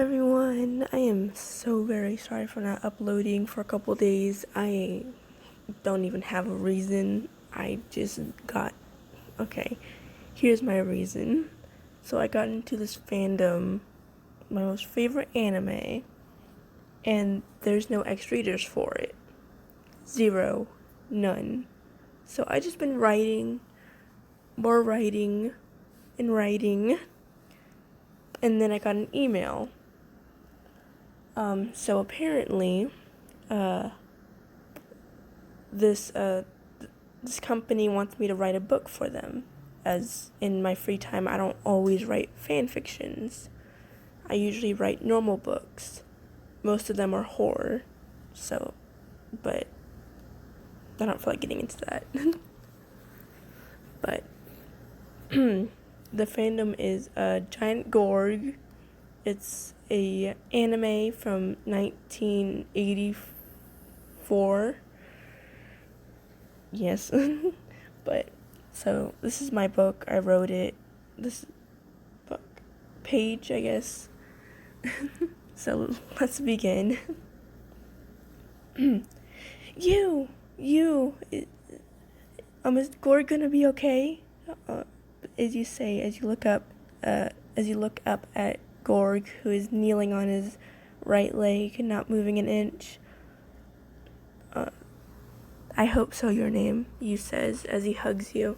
everyone. I am so very sorry for not uploading for a couple days. I don't even have a reason. I just got. Okay, here's my reason. So I got into this fandom, my most favorite anime, and there's no X readers for it. Zero. None. So I just been writing, more writing, and writing, and then I got an email. So apparently, this company wants me to write a book for them, as in my free time I don't always write fan fictions. I usually write normal books. Most of them are horror, but I don't feel like getting into that. But the fandom is Giant Gorg. It's a anime from 1984. Yes. But so this is my book. I wrote it. This book page, I guess. So let's begin. Is Gorg gonna be okay? As you look up at Gorg, who is kneeling on his right leg and not moving an inch. I hope so, your name, you says as he hugs you.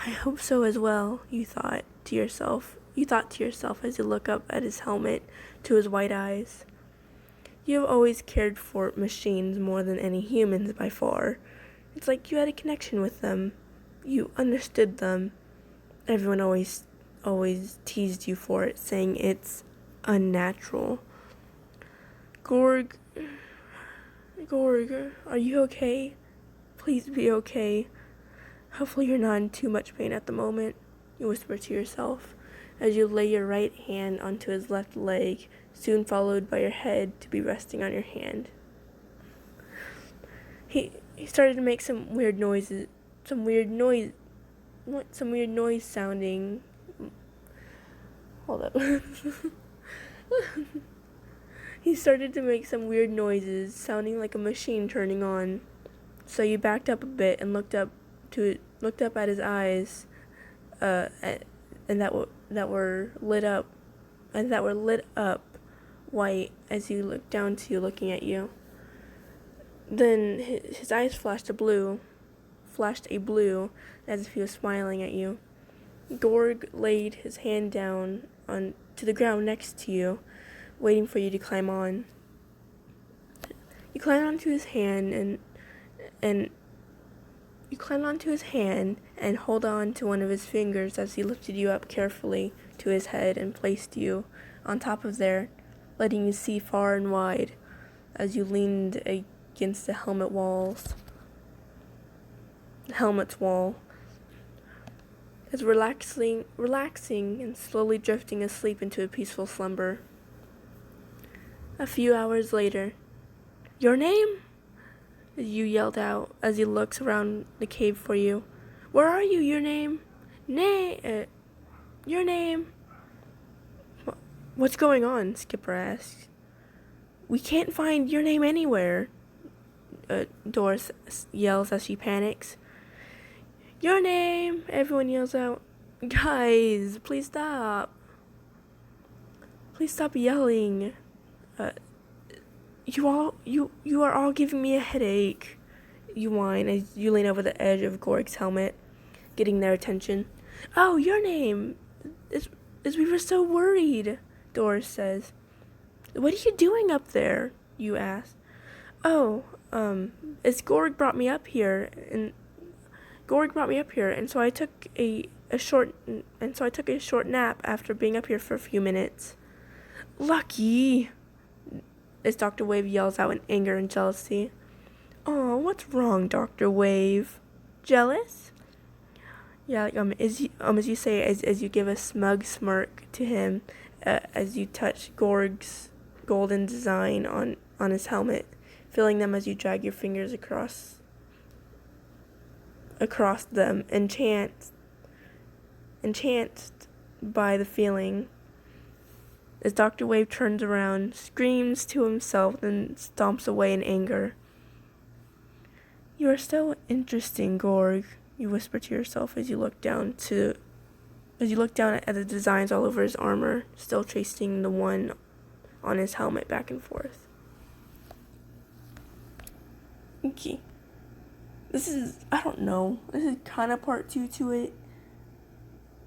I hope so as well, you thought to yourself as you look up at his helmet to his white eyes. You have always cared for machines more than any humans by far. It's like you had a connection with them. You understood them. Everyone always teased you for it, saying it's unnatural. Gorg, are you okay? Please be okay. Hopefully you're not in too much pain at the moment, you whisper to yourself, as you lay your right hand onto his left leg, soon followed by your head to be resting on your hand. He started to make some weird noise sounding. Hold up. He started to make some weird noises, sounding like a machine turning on. So you backed up a bit and looked up at his eyes, and that were lit up white as he looked down to you, looking at you. Then his eyes flashed a blue, as if he was smiling at you. Gorg laid his hand down to the ground next to you, waiting for you to climb on. You climbed onto his hand and hold on to one of his fingers as he lifted you up carefully to his head and placed you on top of there, letting you see far and wide as you leaned against the helmet's wall. As relaxing and slowly drifting asleep into a peaceful slumber. A few hours later, your name? You yelled out as he looks around the cave for you. Where are you, your name? Your name? What's going on? Skipper asks. We can't find your name anywhere, Doris yells as she panics. Your name! Everyone yells out. Guys, please stop. Please stop yelling. You are all giving me a headache. You whine as you lean over the edge of Gorg's helmet, getting their attention. Oh, your name! Is we were so worried, Doris says. What are you doing up there? You ask. Oh, it's Gorg brought me up here, and so I took a short nap after being up here for a few minutes. Lucky, as Dr. Wave yells out in anger and jealousy. Oh, what's wrong, Dr. Wave? Jealous? Yeah, as you say, as you give a smug smirk to him, as you touch Gorg's golden design on his helmet, feeling them as you drag your fingers across them, entranced by the feeling. as Dr. Wave turns around, screams to himself, then stomps away in anger. "You are so interesting, Gorg," you whisper to yourself as you look down at the designs all over his armor, still tracing the one on his helmet back and forth. Okay. This is kind of part 2 to it,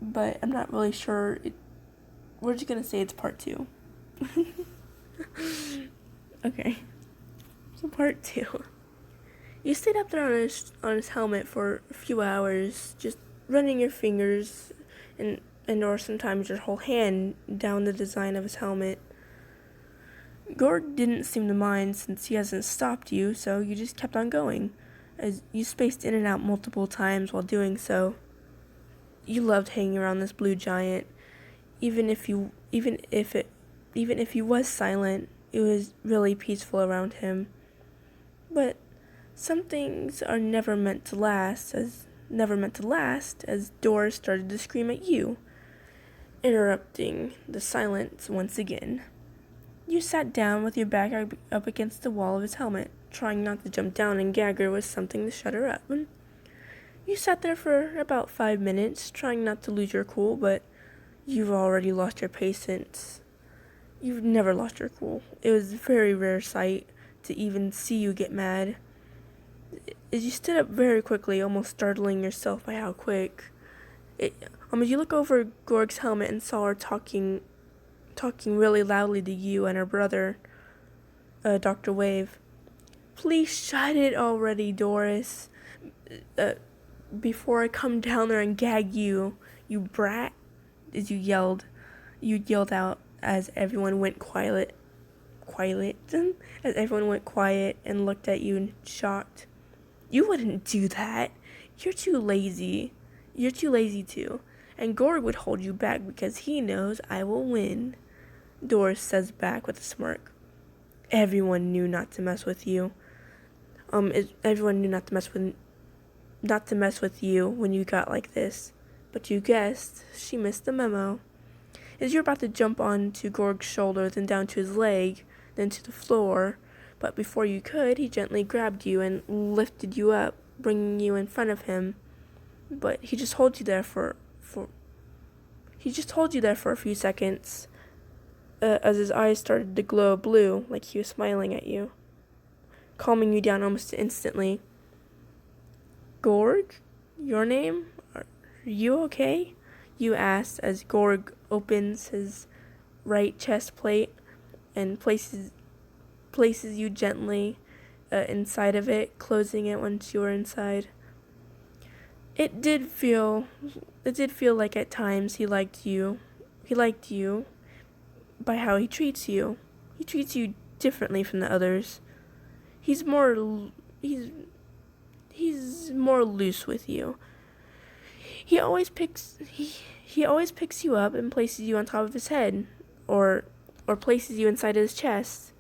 but I'm not really sure. We're just gonna say it's part 2. Okay. So part 2. You stayed up there on his helmet for a few hours, just running your fingers and or sometimes your whole hand down the design of his helmet. Gorg didn't seem to mind since he hasn't stopped you, so you just kept on going, as you spaced in and out multiple times while doing so. You loved hanging around this blue giant, even if he was silent. It was really peaceful around him. But some things are never meant to last, as Doris started to scream at you, interrupting the silence once again. You sat down with your back up against the wall of his helmet, trying not to jump down and gag her with something to shut her up. You sat there for about 5 minutes, trying not to lose your cool, but you've already lost your patience. You've never lost your cool. It was a very rare sight to even see you get mad. As you stood up very quickly, almost startling yourself by how quick. As you look over Gorg's helmet and saw her talking really loudly to you and her brother, Dr. Wave. "Please shut it already, Doris. Before I come down there and gag you, you brat," as you yelled out as everyone went quiet, as everyone went quiet and looked at you in shocked. "You wouldn't do that. You're too lazy. You're too lazy to. And Gorg would hold you back because he knows I will win," Doris says back with a smirk. Everyone knew not to mess with you. Everyone knew not to mess with you when you got like this. But you guessed, she missed the memo. As you're about to jump onto Gorg's shoulder, then down to his leg, then to the floor, but before you could, he gently grabbed you and lifted you up, bringing you in front of him. But he just held you there for a few seconds, as his eyes started to glow blue, like he was smiling at you, calming you down almost instantly. "Gorg? Your name? Are you okay?" you asked as Gorg opens his right chest plate and places you gently inside of it, closing it once you were inside. It did feel like at times he liked you by how he treats you. He treats you differently from the others. He's more loose with you. He always picks you up and places you on top of his head, or places you inside his chest.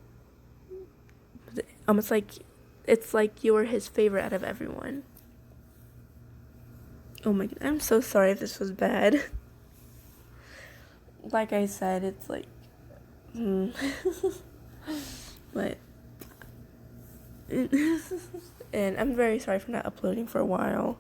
It's like you were his favorite out of everyone. Oh my god, I'm so sorry if this was bad. Like I said, it's like, but, and I'm very sorry for not uploading for a while.